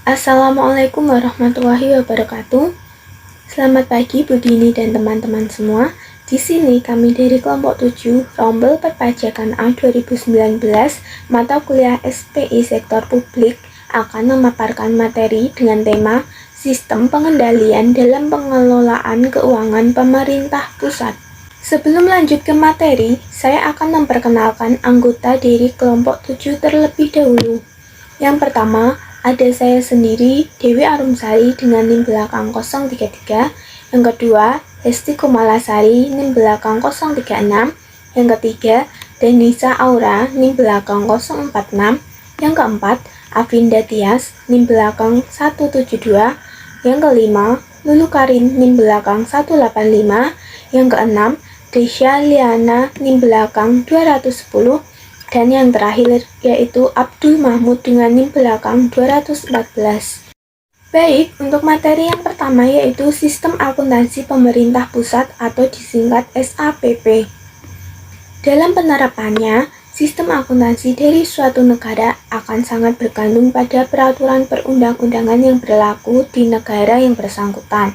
Assalamualaikum warahmatullahi wabarakatuh. Selamat pagi Bu Dini dan teman-teman semua. Di sini kami dari kelompok 7 Rombel Perpajakan A 2019 mata kuliah SPI Sektor Publik akan memaparkan materi dengan tema Sistem Pengendalian dalam Pengelolaan Keuangan Pemerintah Pusat. Sebelum lanjut ke materi, saya akan memperkenalkan anggota dari kelompok 7 terlebih dahulu. Yang pertama, ada saya sendiri, Dewi Arumsari dengan NIM belakang 033. Yang kedua, Hesti Kumalasari NIM belakang 036. Yang ketiga, Denisa Aura NIM belakang 046. Yang keempat, Avinda Tias NIM belakang 172. Yang kelima, Lulu Karin NIM belakang 185. Yang keenam, Desya Liana NIM belakang 210. Dan yang terakhir yaitu Abdul Mahmud dengan NIM belakang 214. Baik, untuk materi yang pertama yaitu Sistem Akuntansi Pemerintah Pusat atau disingkat SAPP. Dalam penerapannya, sistem akuntansi dari suatu negara akan sangat bergantung pada peraturan perundang-undangan yang berlaku di negara yang bersangkutan.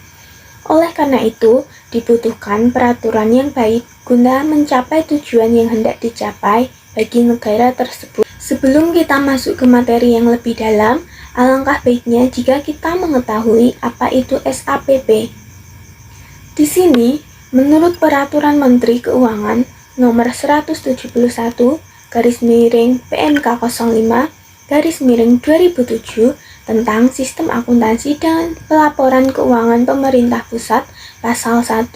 Oleh karena itu, dibutuhkan peraturan yang baik guna mencapai tujuan yang hendak dicapai bagi negara tersebut. Sebelum kita masuk ke materi yang lebih dalam, alangkah baiknya jika kita mengetahui apa itu SAPP. Di sini, menurut Peraturan Menteri Keuangan Nomor 171 PMK 05 2007 tentang Sistem Akuntansi dan Pelaporan Keuangan Pemerintah Pusat, Pasal 1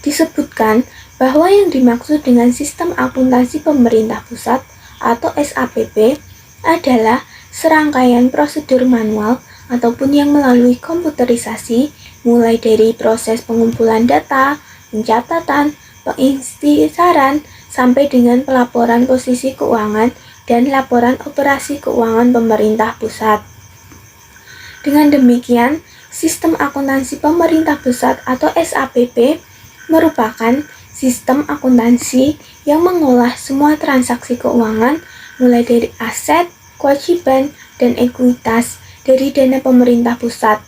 disebutkan bahwa yang dimaksud dengan Sistem Akuntansi Pemerintah Pusat atau SAPP adalah serangkaian prosedur manual ataupun yang melalui komputerisasi mulai dari proses pengumpulan data, pencatatan, penginsisaran, sampai dengan pelaporan posisi keuangan dan laporan operasi keuangan pemerintah pusat. Dengan demikian, Sistem Akuntansi Pemerintah Pusat atau SAPP merupakan sistem akuntansi yang mengolah semua transaksi keuangan mulai dari aset, kewajiban, dan ekuitas dari dana pemerintah pusat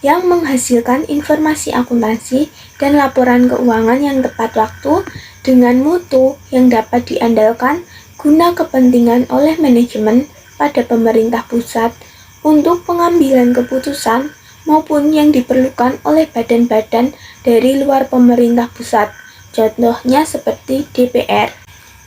yang menghasilkan informasi akuntansi dan laporan keuangan yang tepat waktu dengan mutu yang dapat diandalkan guna kepentingan oleh manajemen pada pemerintah pusat untuk pengambilan keputusan maupun yang diperlukan oleh badan-badan dari luar pemerintah pusat. Contohnya seperti DPR.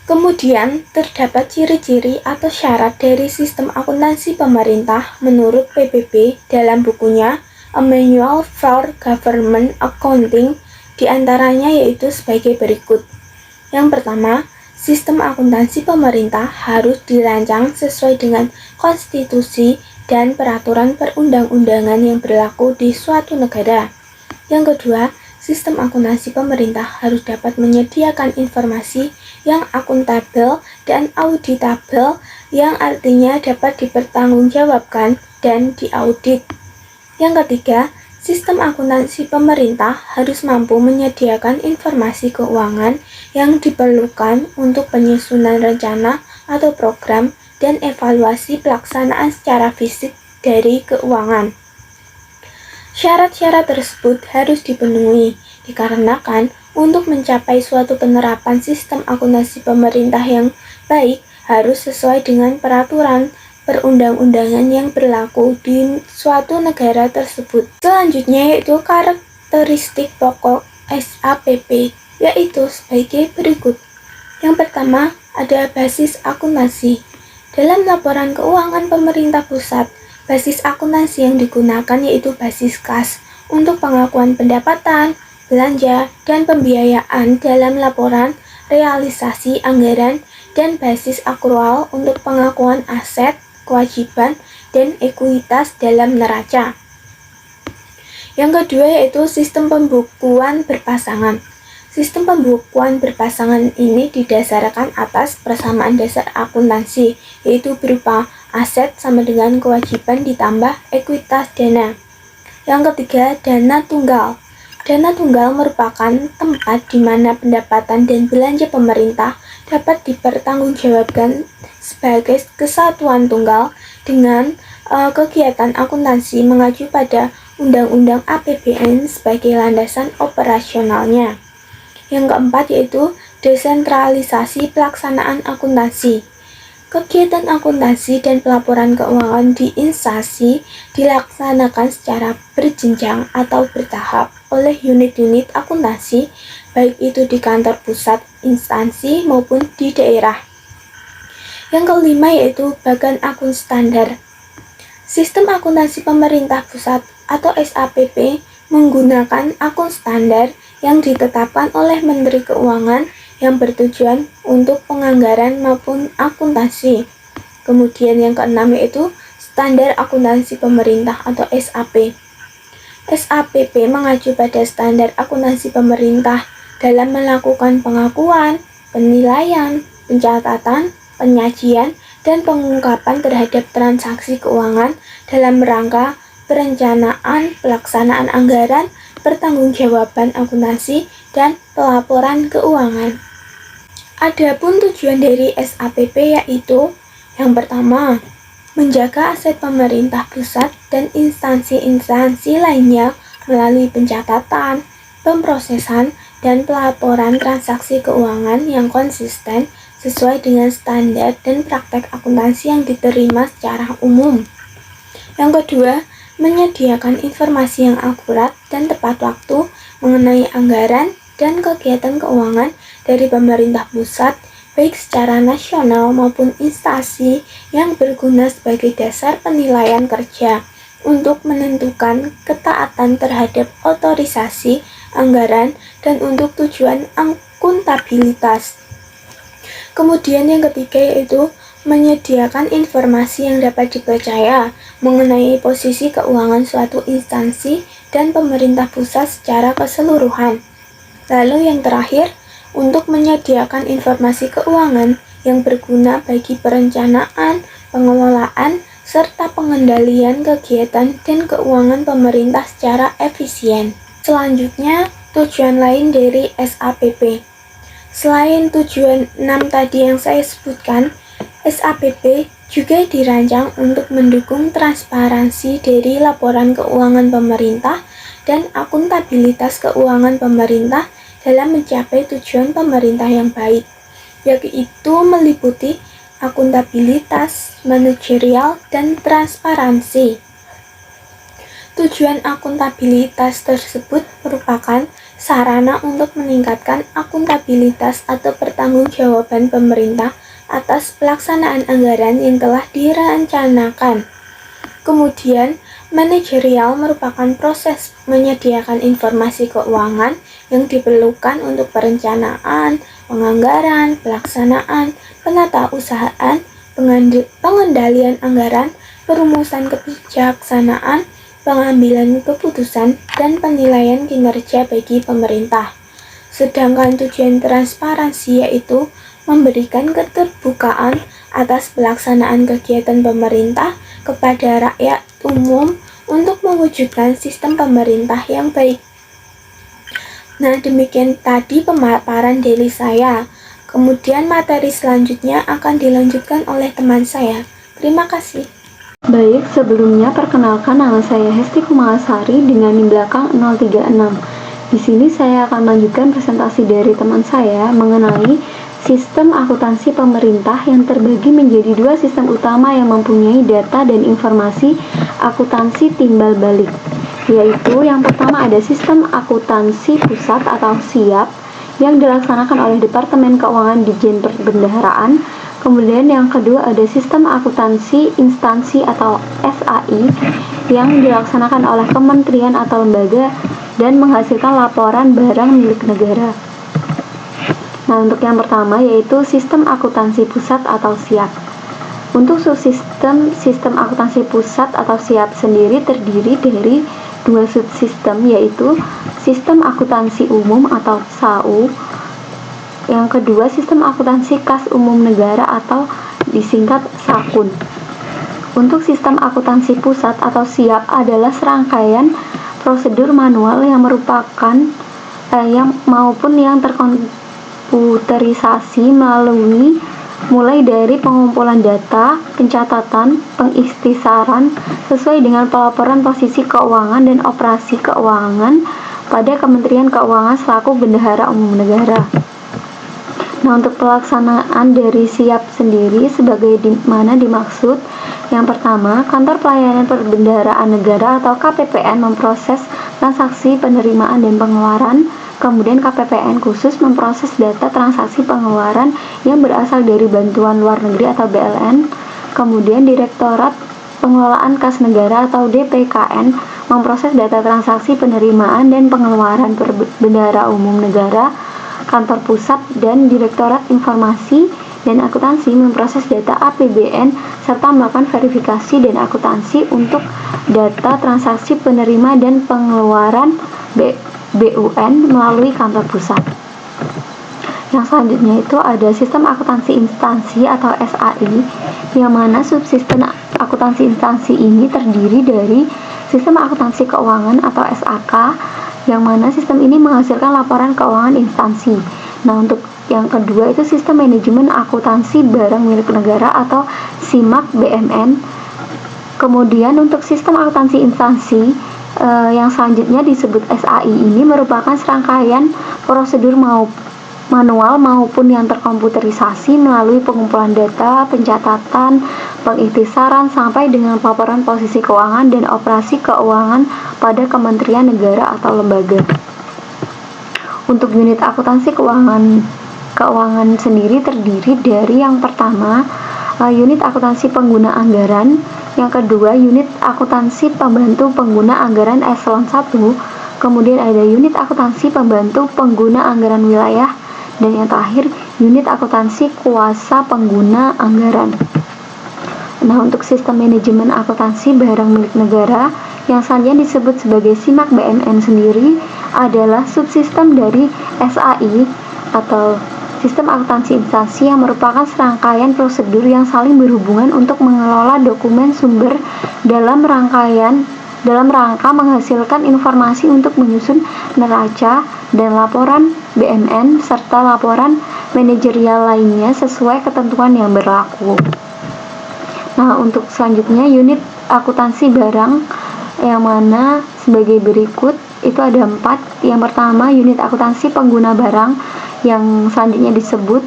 Kemudian, terdapat ciri-ciri atau syarat dari sistem akuntansi pemerintah menurut PBB dalam bukunya A Manual for Government Accounting, diantaranya yaitu sebagai berikut. Yang pertama, sistem akuntansi pemerintah harus dirancang sesuai dengan konstitusi dan peraturan perundang-undangan yang berlaku di suatu negara. Yang kedua, sistem akuntansi pemerintah harus dapat menyediakan informasi yang akuntabel dan auditabel, yang artinya dapat dipertanggungjawabkan dan diaudit. Yang ketiga, sistem akuntansi pemerintah harus mampu menyediakan informasi keuangan yang diperlukan untuk penyusunan rencana atau program dan evaluasi pelaksanaan secara fisik dari keuangan. Syarat-syarat tersebut harus dipenuhi, dikarenakan untuk mencapai suatu penerapan sistem akuntansi pemerintah yang baik harus sesuai dengan peraturan perundang-undangan yang berlaku di suatu negara tersebut. Selanjutnya yaitu karakteristik pokok SAPP, yaitu sebagai berikut. Yang pertama, ada basis akuntansi. Dalam laporan keuangan pemerintah pusat, basis akuntansi yang digunakan yaitu basis kas untuk pengakuan pendapatan, belanja, dan pembiayaan dalam laporan realisasi anggaran, dan basis akrual untuk pengakuan aset, kewajiban, dan ekuitas dalam neraca. Yang kedua yaitu sistem pembukuan berpasangan. Sistem pembukuan berpasangan ini didasarkan atas persamaan dasar akuntansi, yaitu berupa aset sama dengan kewajiban ditambah ekuitas dana. Yang ketiga, dana tunggal. Dana tunggal merupakan tempat di mana pendapatan dan belanja pemerintah dapat dipertanggungjawabkan sebagai kesatuan tunggal dengan kegiatan akuntansi mengacu pada Undang-Undang APBN sebagai landasan operasionalnya. Yang keempat yaitu desentralisasi pelaksanaan akuntansi. Kegiatan akuntansi dan pelaporan keuangan di instansi dilaksanakan secara berjenjang atau bertahap oleh unit-unit akuntansi, baik itu di kantor pusat instansi maupun di daerah. Yang kelima yaitu Bagan Akun Standar. Sistem akuntansi pemerintah pusat atau SAPP menggunakan akun standar yang ditetapkan oleh Menteri Keuangan yang bertujuan untuk penganggaran maupun akuntansi. Kemudian yang keenam yaitu Standar Akuntansi Pemerintah atau SAP. SAPP mengacu pada standar akuntansi pemerintah dalam melakukan pengakuan, penilaian, pencatatan, penyajian, dan pengungkapan terhadap transaksi keuangan dalam rangka perencanaan, pelaksanaan anggaran, pertanggungjawaban akuntansi, dan pelaporan keuangan. Adapun tujuan dari SAPP yaitu yang pertama, menjaga aset pemerintah pusat dan instansi-instansi lainnya melalui pencatatan, pemrosesan, dan pelaporan transaksi keuangan yang konsisten sesuai dengan standar dan praktek akuntansi yang diterima secara umum. Yang kedua, menyediakan informasi yang akurat dan tepat waktu mengenai anggaran dan kegiatan keuangan dari pemerintah pusat, baik secara nasional maupun instansi yang berguna sebagai dasar penilaian kerja untuk menentukan ketaatan terhadap otorisasi anggaran dan untuk tujuan akuntabilitas. Kemudian yang ketiga yaitu menyediakan informasi yang dapat dipercaya mengenai posisi keuangan suatu instansi dan pemerintah pusat secara keseluruhan. Lalu yang terakhir, untuk menyediakan informasi keuangan yang berguna bagi perencanaan, pengelolaan, serta pengendalian kegiatan dan keuangan pemerintah secara efisien. Selanjutnya, tujuan lain dari SAPP. Selain tujuan 6 tadi yang saya sebutkan, SAPP juga dirancang untuk mendukung transparansi dari laporan keuangan pemerintah dan akuntabilitas keuangan pemerintah dalam mencapai tujuan pemerintah yang baik, yaitu meliputi akuntabilitas, manajerial, dan transparansi. Tujuan akuntabilitas tersebut merupakan sarana untuk meningkatkan akuntabilitas atau pertanggungjawaban pemerintah atas pelaksanaan anggaran yang telah direncanakan. Kemudian, manajerial merupakan proses menyediakan informasi keuangan yang diperlukan untuk perencanaan, penganggaran, pelaksanaan, penatausahaan, pengendalian anggaran, perumusan kebijaksanaan, pengambilan keputusan, dan penilaian kinerja bagi pemerintah. Sedangkan tujuan transparansi yaitu memberikan keterbukaan atas pelaksanaan kegiatan pemerintah kepada rakyat umum untuk mewujudkan sistem pemerintah yang baik. Nah, demikian tadi pemaparan dari saya. Kemudian materi selanjutnya akan dilanjutkan oleh teman saya. Terima kasih. Baik, sebelumnya perkenalkan nama saya Hesti Kumalasari dengan NIM belakang 036. Di sini saya akan melanjutkan presentasi dari teman saya mengenai sistem akuntansi pemerintah yang terbagi menjadi dua sistem utama yang mempunyai data dan informasi akuntansi timbal balik, yaitu yang pertama ada sistem akuntansi pusat atau SIAP yang dilaksanakan oleh Departemen Keuangan Ditjen Perbendaharaan. Kemudian yang kedua ada sistem akuntansi instansi atau SAI yang dilaksanakan oleh kementerian atau lembaga dan menghasilkan laporan barang milik negara. Nah, untuk yang pertama yaitu sistem akuntansi pusat atau SIAP. Untuk sistem akuntansi pusat atau SIAP sendiri terdiri dari dua subsistem, yaitu sistem akuntansi umum atau SAU. Yang kedua, sistem akuntansi kas umum negara atau disingkat SAKUN. Untuk sistem akuntansi pusat atau SIAP adalah serangkaian prosedur manual yang merupakan maupun yang terkomputerisasi mulai dari pengumpulan data, pencatatan, pengikhtisaran sesuai dengan pelaporan posisi keuangan dan operasi keuangan pada Kementerian Keuangan selaku Bendahara Umum Negara. Nah, untuk pelaksanaan dari SIAP sendiri sebagai mana dimaksud, yang pertama, Kantor Pelayanan Perbendaharaan Negara atau KPPN memproses transaksi penerimaan dan pengeluaran, kemudian KPPN khusus memproses data transaksi pengeluaran yang berasal dari bantuan luar negeri atau BLN, kemudian Direktorat Pengelolaan Kas Negara atau DPKN memproses data transaksi penerimaan dan pengeluaran Bendahara Umum Negara, Kantor Pusat dan Direktorat Informasi dan Akuntansi memproses data APBN serta melakukan verifikasi dan akuntansi untuk data transaksi penerima dan pengeluaran BUN melalui kantor pusat. Yang selanjutnya itu ada sistem akuntansi instansi atau SAI, yang mana subsistem akuntansi instansi ini terdiri dari sistem akuntansi keuangan atau SAK, yang mana sistem ini menghasilkan laporan keuangan instansi. Nah, untuk yang kedua itu sistem manajemen akuntansi barang milik negara atau SIMAK BMN. Kemudian untuk sistem akuntansi instansi yang selanjutnya disebut SAI ini merupakan serangkaian prosedur manual maupun yang terkomputerisasi melalui pengumpulan data, pencatatan, pengikhtisaran sampai dengan pelaporan posisi keuangan dan operasi keuangan pada kementerian negara atau lembaga. Untuk unit akuntansi keuangan sendiri terdiri dari yang pertama, unit akuntansi pengguna anggaran, yang kedua unit akuntansi pembantu pengguna anggaran eselon 1, kemudian ada unit akuntansi pembantu pengguna anggaran wilayah, dan yang terakhir unit akuntansi kuasa pengguna anggaran. Nah, untuk sistem manajemen akuntansi barang milik negara yang selanjutnya disebut sebagai SIMAK BMN sendiri adalah subsistem dari SAI atau sistem akuntansi instansi yang merupakan serangkaian prosedur yang saling berhubungan untuk mengelola dokumen sumber dalam rangka menghasilkan informasi untuk menyusun neraca dan laporan BMN serta laporan manajerial lainnya sesuai ketentuan yang berlaku. Nah, untuk selanjutnya unit akuntansi barang yang mana sebagai berikut itu ada 4. Yang pertama unit akuntansi pengguna barang yang selanjutnya disebut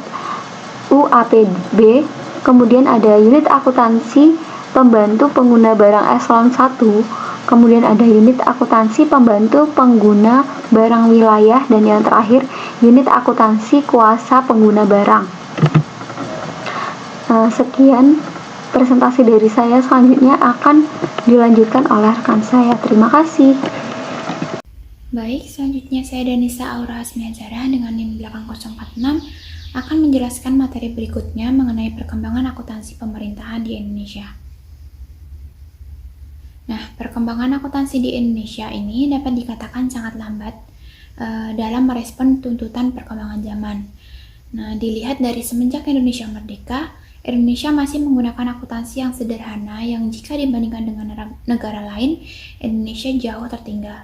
UAPB. Kemudian ada unit akuntansi pembantu pengguna barang eselon 1. Kemudian ada unit akuntansi pembantu pengguna barang wilayah, dan yang terakhir unit akuntansi kuasa pengguna barang. Sekian presentasi dari saya, selanjutnya akan dilanjutkan oleh rekan saya. Terima kasih. Baik, selanjutnya saya Danisa Aura Asmiazara dengan NIM 8046 akan menjelaskan materi berikutnya mengenai perkembangan akuntansi pemerintahan di Indonesia. Nah, perkembangan akuntansi di Indonesia ini dapat dikatakan sangat lambat dalam merespon tuntutan perkembangan zaman. Nah, dilihat dari semenjak Indonesia merdeka, Indonesia masih menggunakan akuntansi yang sederhana yang jika dibandingkan dengan negara lain, Indonesia jauh tertinggal.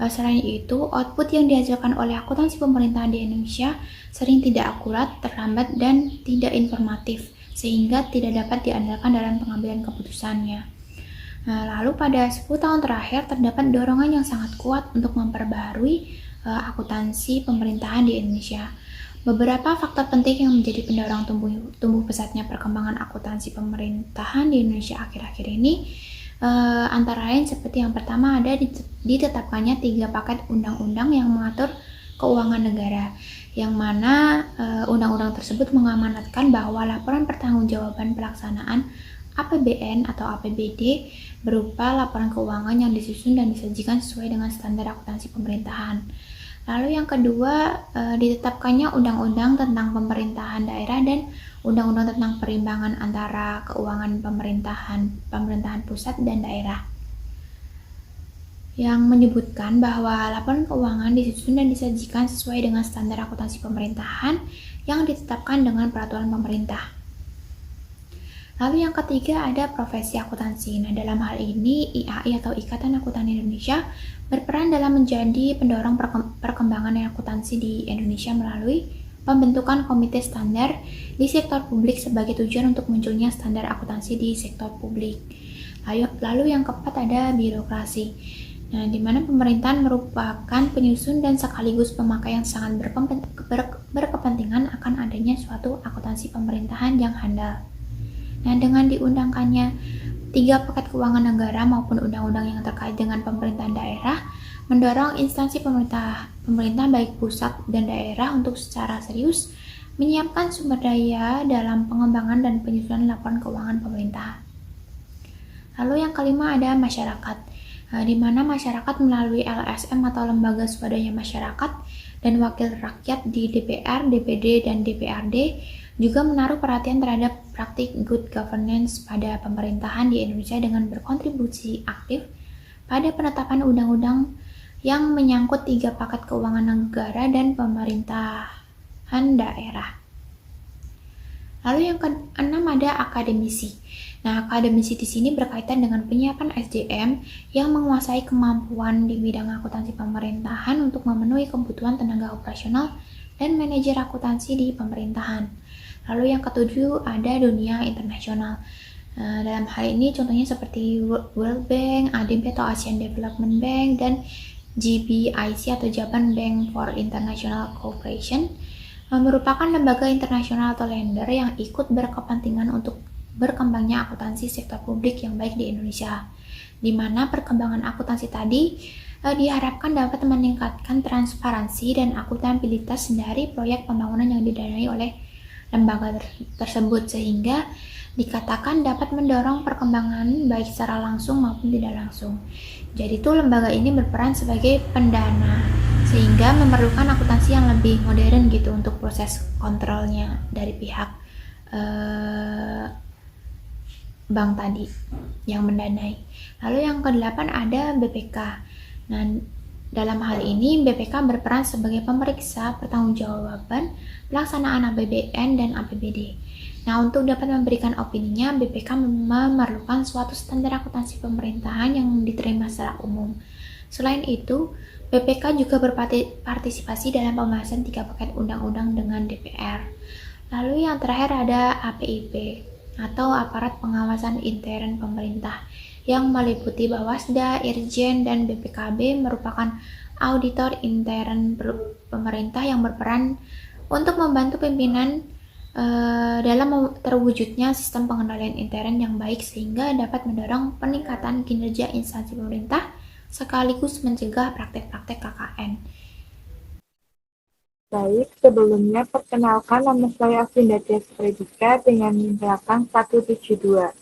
Selain itu, output yang dihasilkan oleh akuntansi pemerintahan di Indonesia sering tidak akurat, terlambat, dan tidak informatif, sehingga tidak dapat diandalkan dalam pengambilan keputusannya. Lalu pada 10 tahun terakhir terdapat dorongan yang sangat kuat untuk memperbaharui akuntansi pemerintahan di Indonesia. Beberapa faktor penting yang menjadi pendorong tumbuh pesatnya perkembangan akuntansi pemerintahan di Indonesia akhir-akhir ini antara lain seperti yang pertama ada ditetapkannya 3 paket undang-undang yang mengatur keuangan negara, yang mana undang-undang tersebut mengamanatkan bahwa laporan pertanggungjawaban pelaksanaan APBN atau APBD berupa laporan keuangan yang disusun dan disajikan sesuai dengan standar akuntansi pemerintahan. Lalu yang kedua, ditetapkannya undang-undang tentang pemerintahan daerah dan undang-undang tentang perimbangan antara keuangan pemerintahan pusat dan daerah, yang menyebutkan bahwa laporan keuangan disusun dan disajikan sesuai dengan standar akuntansi pemerintahan yang ditetapkan dengan peraturan pemerintah. Lalu yang ketiga ada profesi akuntansi. Nah, dalam hal ini IAI atau Ikatan Akuntan Indonesia berperan dalam menjadi pendorong perkembangan akuntansi di Indonesia melalui pembentukan komite standar di sektor publik sebagai tujuan untuk munculnya standar akuntansi di sektor publik. Lalu yang keempat ada birokrasi. Nah, di mana pemerintahan merupakan penyusun dan sekaligus pemakai yang sangat berkepentingan akan adanya suatu akuntansi pemerintahan yang handal. Nah, dengan diundangkannya 3 paket keuangan negara maupun undang-undang yang terkait dengan pemerintahan daerah, mendorong instansi pemerintah baik pusat dan daerah untuk secara serius menyiapkan sumber daya dalam pengembangan dan penyusunan laporan keuangan pemerintah. Lalu yang kelima ada masyarakat, di mana masyarakat melalui LSM atau Lembaga Swadaya Masyarakat dan Wakil Rakyat di DPR, DPD, dan DPRD juga menaruh perhatian terhadap praktik good governance pada pemerintahan di Indonesia dengan berkontribusi aktif pada penetapan undang-undang yang menyangkut 3 paket keuangan negara dan pemerintahan daerah. Lalu yang keenam ada akademisi. Nah, akademisi di sini berkaitan dengan penyiapan SDM yang menguasai kemampuan di bidang akuntansi pemerintahan untuk memenuhi kebutuhan tenaga operasional dan manajer akuntansi di pemerintahan. Lalu yang ketujuh ada dunia internasional. Dalam hal ini contohnya seperti World Bank, ADB atau Asian Development Bank, dan GBIC atau Japan Bank for International Cooperation merupakan lembaga internasional atau lender yang ikut berkepentingan untuk berkembangnya akuntansi sektor publik yang baik di Indonesia, di mana perkembangan akuntansi tadi diharapkan dapat meningkatkan transparansi dan akuntabilitas dari proyek pembangunan yang didanai oleh lembaga tersebut, sehingga dikatakan dapat mendorong perkembangan baik secara langsung maupun tidak langsung. Jadi itu lembaga ini berperan sebagai pendana, sehingga memerlukan akuntansi yang lebih modern gitu untuk proses kontrolnya dari pihak bank tadi yang mendanai. Lalu yang kedelapan ada BPK. Nah, dalam hal ini BPK berperan sebagai pemeriksa pertanggungjawaban pelaksanaan APBN dan APBD. Nah, untuk dapat memberikan opininya, BPK memerlukan suatu standar akuntansi pemerintahan yang diterima secara umum. Selain itu, BPK juga berpartisipasi dalam pembahasan 3 paket undang-undang dengan DPR. Lalu yang terakhir ada APIP atau Aparat Pengawasan Intern Pemerintah yang meliputi Bawasda, Irjen, dan BPKB merupakan auditor intern pemerintah yang berperan untuk membantu pimpinan dalam terwujudnya sistem pengendalian intern yang baik sehingga dapat mendorong peningkatan kinerja instansi pemerintah sekaligus mencegah praktek-praktek KKN. Baik, sebelumnya perkenalkan nama saya Afinda Predika dengan NIM belakang 172.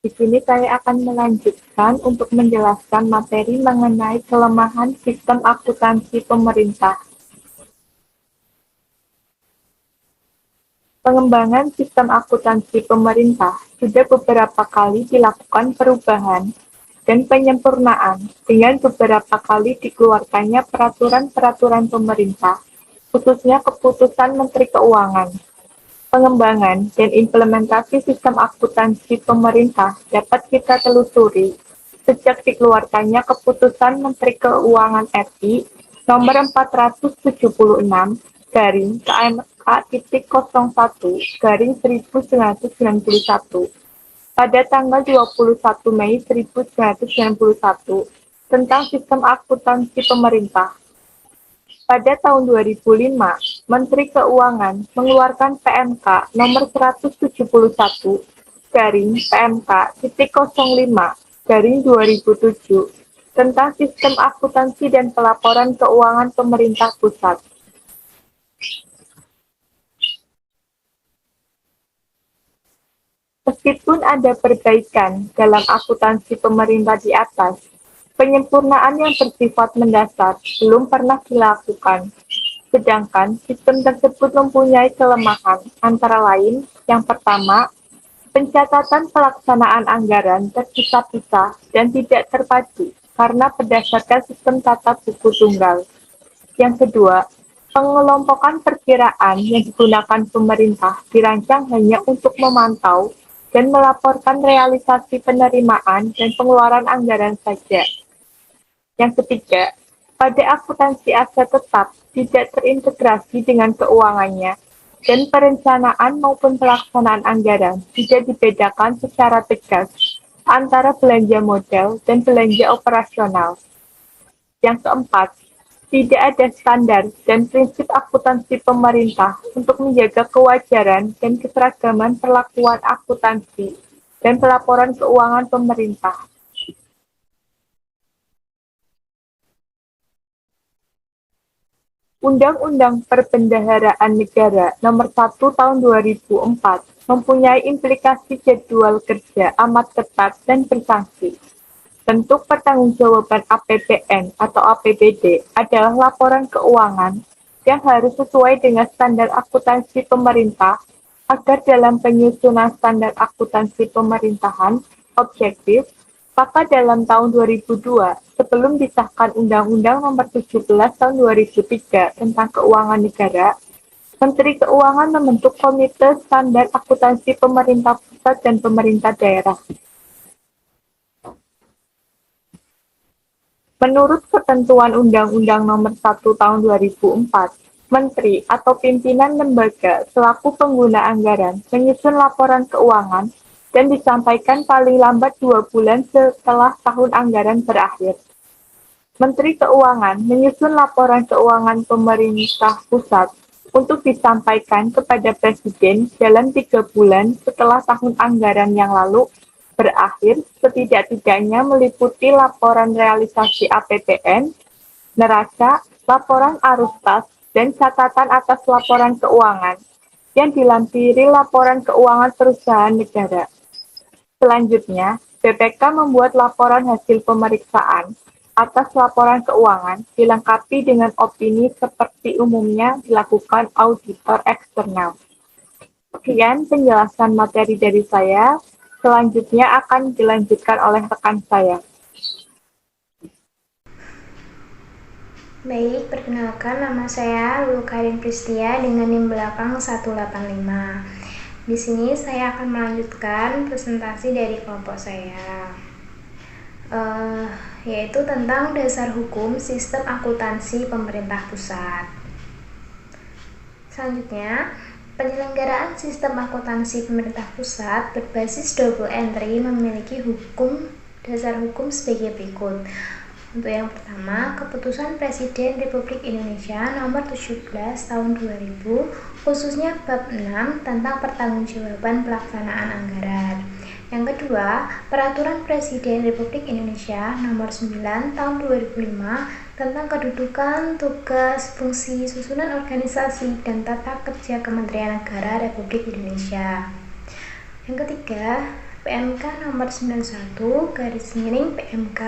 Di sini saya akan melanjutkan untuk menjelaskan materi mengenai kelemahan sistem akuntansi pemerintah. Pengembangan sistem akuntansi pemerintah sudah beberapa kali dilakukan perubahan dan penyempurnaan dengan beberapa kali dikeluarkannya peraturan-peraturan pemerintah, khususnya keputusan Menteri Keuangan. Pengembangan dan implementasi sistem akuntansi pemerintah dapat kita telusuri sejak dikeluarkannya keputusan Menteri Keuangan RI nomor 476 garing KMK.01/1991 pada tanggal 21 Mei 1991 tentang sistem akuntansi pemerintah. Pada tahun 2005, Menteri Keuangan mengeluarkan PMK nomor 171 garing PMK.05/2007 tentang sistem akuntansi dan pelaporan keuangan pemerintah pusat. Meskipun ada perbaikan dalam akuntansi pemerintah di atas, penyempurnaan yang bersifat mendasar belum pernah dilakukan. Sedangkan sistem tersebut mempunyai kelemahan, antara lain, yang pertama, pencatatan pelaksanaan anggaran terpisah-pisah dan tidak terpadu karena berdasarkan sistem tata buku tunggal. Yang kedua, pengelompokan perkiraan yang digunakan pemerintah dirancang hanya untuk memantau dan melaporkan realisasi penerimaan dan pengeluaran anggaran saja. Yang ketiga, pada akuntansi aset tetap tidak terintegrasi dengan keuangannya, dan perencanaan maupun pelaksanaan anggaran tidak dibedakan secara tegas antara belanja modal dan belanja operasional. Yang keempat, tidak ada standar dan prinsip akuntansi pemerintah untuk menjaga kewajaran dan keseragaman perlakuan akuntansi dan pelaporan keuangan pemerintah. Undang-Undang Perbendaharaan Negara Nomor 1 Tahun 2004 mempunyai implikasi jadwal kerja amat ketat dan bersanksi. Bentuk pertanggungjawaban APBN atau APBD adalah laporan keuangan yang harus sesuai dengan standar akuntansi pemerintah agar dalam penyusunan standar akuntansi pemerintahan objektif, maka dalam tahun 2002, sebelum disahkan Undang-Undang Nomor 17 Tahun 2003 tentang Keuangan Negara, Menteri Keuangan membentuk Komite Standar Akuntansi Pemerintah Pusat dan Pemerintah Daerah. Menurut ketentuan Undang-Undang Nomor 1 Tahun 2004, Menteri atau pimpinan lembaga selaku pengguna anggaran menyusun laporan keuangan dan disampaikan paling lambat 2 bulan setelah tahun anggaran berakhir. Menteri Keuangan menyusun laporan keuangan pemerintah pusat untuk disampaikan kepada Presiden dalam 3 bulan setelah tahun anggaran yang lalu berakhir, setidak-tidaknya meliputi laporan realisasi APBN, neraca, laporan arus kas, dan catatan atas laporan keuangan yang dilampiri laporan keuangan perusahaan negara. Selanjutnya, BPK membuat laporan hasil pemeriksaan atas laporan keuangan dilengkapi dengan opini seperti umumnya dilakukan auditor eksternal. Sekian penjelasan materi dari saya. Selanjutnya akan dilanjutkan oleh rekan saya. Baik, perkenalkan nama saya Lulu Karin Pristia dengan NIM belakang 185. Di sini saya akan melanjutkan presentasi dari kelompok saya, yaitu tentang dasar hukum sistem akuntansi pemerintah pusat. Selanjutnya, penyelenggaraan sistem akuntansi pemerintah pusat berbasis double entry memiliki dasar hukum sebagai berikut. Untuk yang pertama, Keputusan Presiden Republik Indonesia Nomor 17 Tahun 2000, khususnya bab 6 tentang pertanggungjawaban pelaksanaan anggaran. Yang kedua, Peraturan Presiden Republik Indonesia Nomor 9 Tahun 2005 tentang kedudukan, tugas, fungsi, susunan organisasi, dan tata kerja Kementerian Negara Republik Indonesia. Yang ketiga, PMK Nomor 91 PMK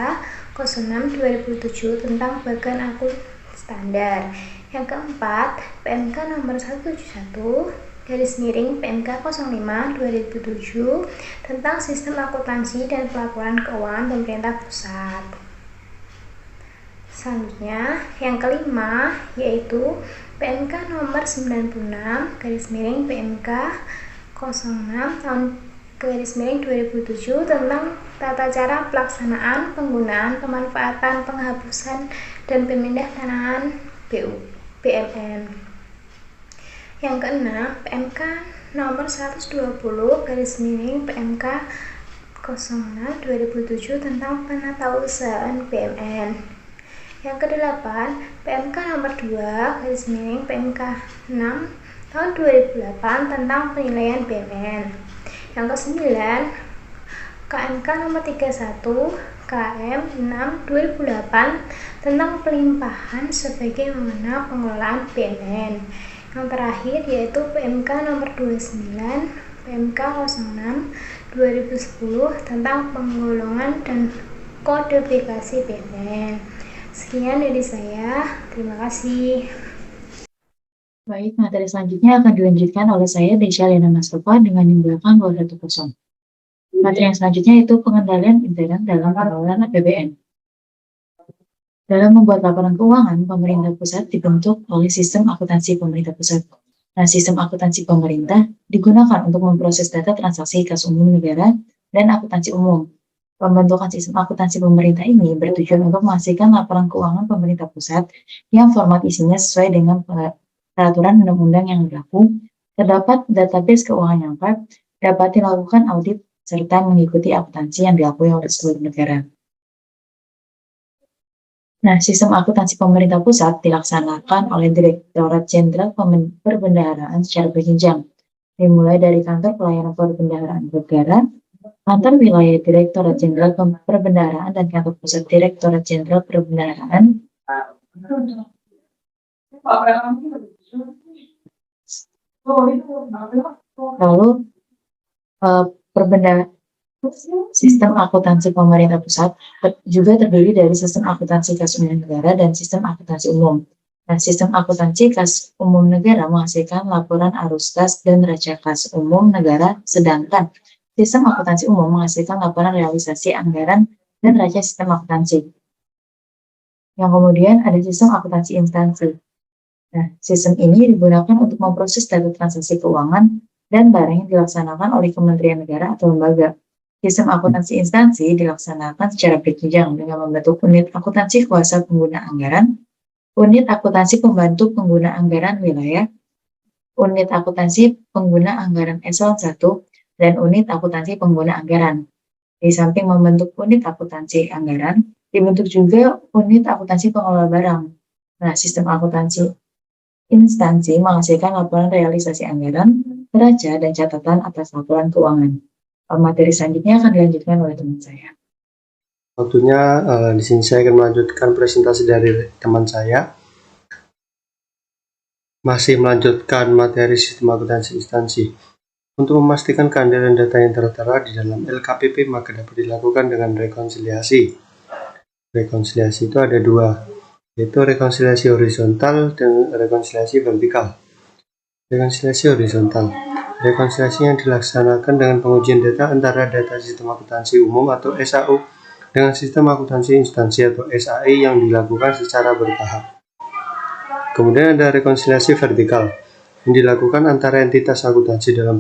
06/2007 tentang bagan akun standar. Yang keempat, PMK Nomor 171 PMK 05/2007 tentang sistem akuntansi dan pelaporan keuangan pemerintah pusat. Selanjutnya, yang kelima yaitu PMK Nomor 96 PMK 06 tahun 2007 tentang tata cara pelaksanaan, penggunaan, pemanfaatan, penghapusan, dan pemindahan BUMN. Yang keenam, PMK Nomor 120 PMK 06/2007 tentang penatausahaan BUMN. Yang kedelapan, PMK Nomor 2 PMK 6 tahun 2008 tentang penilaian BUMN. Yang kesembilan, KMK Nomor 31 KM 6 2008 tentang pelimpahan sebagaimana pengelolaan BUMN. Yang terakhir yaitu PMK Nomor 29 PMK 06 2010 tentang penggolongan dan kodifikasi BUMN. Sekian dari saya, terima kasih. Baik, materi selanjutnya akan dilanjutkan oleh saya, Desya Lena Mustafa, dengan NIM belakang 210. Materi yang selanjutnya itu pengendalian intern dalam pengelolaan APBN. Dalam membuat laporan keuangan, pemerintah pusat dibentuk oleh sistem akuntansi pemerintah pusat. Nah, sistem akuntansi pemerintah digunakan untuk memproses data transaksi kas umum negara dan akuntansi umum. Pembentukan sistem akuntansi pemerintah ini bertujuan untuk menghasilkan laporan keuangan pemerintah pusat yang format isinya sesuai dengan peraturan undang-undang yang berlaku, terdapat database keuangan yang lengkap, dapat dilakukan audit, serta mengikuti akuntansi yang diakui oleh seluruh negara. Nah, sistem akuntansi pemerintah pusat dilaksanakan oleh Direktorat Jenderal Perbendaharaan secara berjenjang, dimulai dari Kantor Pelayanan Perbendaharaan Negara, Kantor Wilayah Direktorat Jenderal Perbendaharaan, dan Kantor Pusat Direktorat Jenderal Perbendaharaan. Lalu, sistem akuntansi pemerintah pusat juga terdiri dari sistem akuntansi kas umum negara dan sistem akuntansi umum. Nah, sistem akuntansi kas umum negara menghasilkan laporan arus kas dan neraca kas umum negara, sedangkan sistem akuntansi umum menghasilkan laporan realisasi anggaran dan neraca sistem akuntansi. Yang kemudian ada sistem akuntansi instansi. Nah, sistem ini digunakan untuk memproses data transaksi keuangan dan barang yang dilaksanakan oleh kementerian negara atau lembaga. Sistem akuntansi instansi dilaksanakan secara berjenjang dengan membentuk unit akuntansi kuasa pengguna anggaran, unit akuntansi pembantu pengguna anggaran wilayah, unit akuntansi pengguna anggaran eselon 1, dan unit akuntansi pengguna anggaran. Di samping membentuk unit akuntansi anggaran, dibentuk juga unit akuntansi pengelola barang. Nah, sistem akuntansi instansi menghasilkan laporan realisasi anggaran, neraca, dan catatan atas laporan keuangan. Materi selanjutnya akan dilanjutkan oleh teman saya. Waktunya di sini saya akan melanjutkan presentasi dari teman saya. Masih melanjutkan materi sistem akuntansi instansi. Untuk memastikan keandalan data yang tertera di dalam LKPP, maka dapat dilakukan dengan rekonsiliasi. Rekonsiliasi itu ada dua, yaitu rekonsiliasi horizontal dan rekonsiliasi vertikal. Rekonsiliasi horizontal. Rekonsiliasi yang dilaksanakan dengan pengujian data antara data sistem akuntansi umum atau SAU dengan sistem akuntansi instansi atau SAI yang dilakukan secara bertahap. Kemudian ada rekonsiliasi vertikal yang dilakukan antara entitas akuntansi dalam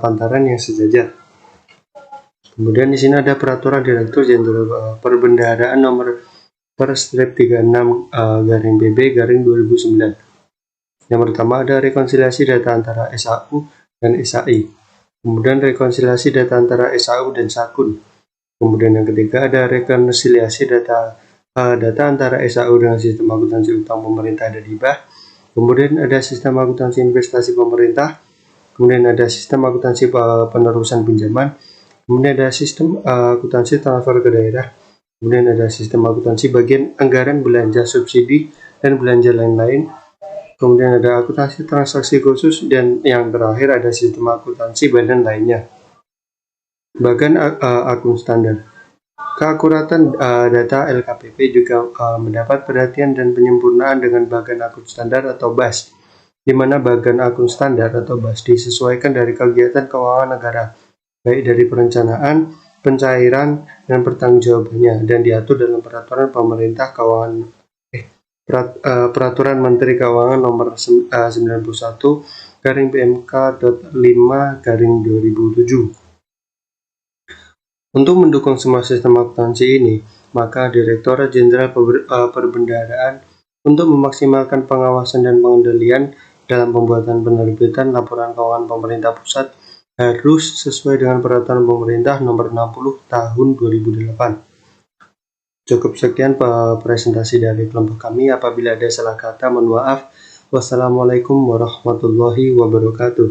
pantaran yang sejajar. Kemudian di sini ada peraturan Direktur Jenderal Perbendaharaan nomor per/36/BB/2009. Yang pertama ada rekonsiliasi data antara SAU dan SAI. Kemudian rekonsiliasi data antara SAU dan SAKUN. Kemudian yang ketiga ada rekonsiliasi data antara SAU dengan sistem akuntansi utang pemerintah dan hibah. Kemudian ada sistem akuntansi investasi pemerintah. Kemudian ada sistem akuntansi penerusan pinjaman. Kemudian ada sistem akuntansi transfer ke daerah. Kemudian ada sistem akuntansi bagian anggaran belanja subsidi dan belanja lain-lain. Kemudian ada akuntansi transaksi khusus, dan yang terakhir ada sistem akuntansi badan lainnya. Bahkan akun standar. Keakuratan data LKPP juga mendapat perhatian dan penyempurnaan dengan bagan akun standar atau BAS, di mana bagan akun standar atau BAS disesuaikan dari kegiatan keuangan negara, baik dari perencanaan, pencairan, dan pertanggungjawabannya, dan diatur dalam peraturan pemerintah keuangan Peraturan Menteri Keuangan Nomor 91/PMK.5/2007. Untuk mendukung semua sistem akuntansi ini, maka Direktorat Jenderal Perbendaharaan untuk memaksimalkan pengawasan dan pengendalian dalam pembuatan penerbitan laporan keuangan pemerintah pusat harus sesuai dengan peraturan pemerintah Nomor 60 Tahun 2008. Cukup sekian presentasi dari kelompok kami. Apabila ada salah kata, mohon maaf. Wassalamualaikum warahmatullahi wabarakatuh.